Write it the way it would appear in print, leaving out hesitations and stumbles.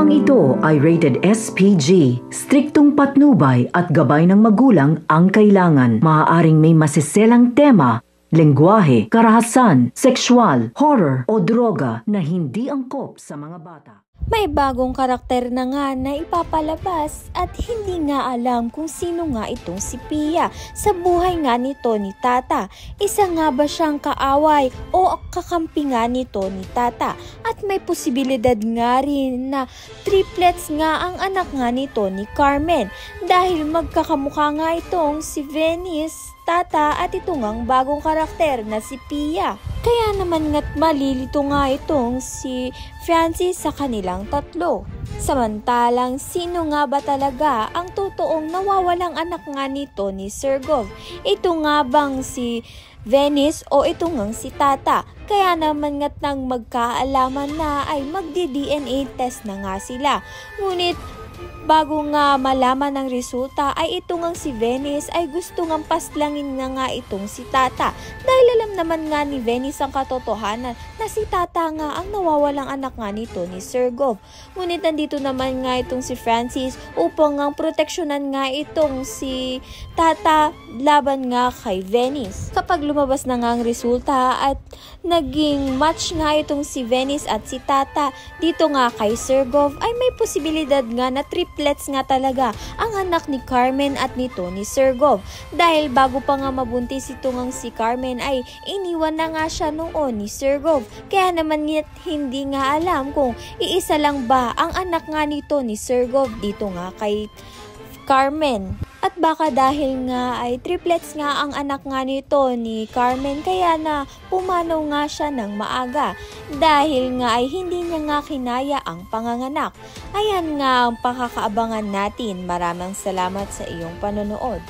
Programang ito ay rated SPG. Striktong patnubay at gabay ng magulang ang kailangan. Maaaring may masiselang tema, lengguwahe, karahasan, sexual, horror o droga na hindi angkop sa mga bata. May bagong karakter na nga na ipapalabas at hindi nga alam kung sino nga itong si Pia sa buhay nga nito ni Tata. Isa nga ba siyang kaaway o kakampi nga nito ni Tata? At may posibilidad nga rin na triplets nga ang anak nga nito ni Carmen dahil magkakamukha nga itong si Venice, Tata at ito ngang bagong karakter na si Pia. Kaya naman nga't malilito nga itong si Francis sa kanilang tatlo. Samantalang sino nga ba talaga ang totoong nawawalang anak nga nito ni Sergov? Ito nga bang si Venice o ito ngang si Tata? Kaya naman nga't nang magkaalaman na ay magdi-DNA test na nga sila. Ngunit bago nga malaman ang resulta ay ito ngang si Venice ay gusto ngang paslangin na nga itong si Tata. Dahil alam naman nga ni Venice ang katotohanan na si Tata nga ang nawawalang anak nga nito ni Sergov. Ngunit nandito naman nga itong si Francis upang nga proteksyonan nga itong si Tata laban nga kay Venice. Kapag lumabas na nga ang resulta at naging match nga itong si Venice at si Tata dito nga kay Sergov ay may posibilidad nga na triplets nga talaga ang anak ni Carmen at nito ni Sergov. Dahil bago pa nga mabuntis ito ngang si Carmen ay iniwan na nga siya noon ni Sergov. Kaya naman hindi nga alam kung iisa lang ba ang anak nga nito ni Sergov dito nga kay Carmen. At baka dahil nga ay triplets nga ang anak nga nito ni Carmen kaya na pumanaw nga siya ng maaga dahil nga ay hindi niya nga kinaya ang panganganak. Ayan nga ang pakakaabangan natin. Maraming salamat sa iyong panonood.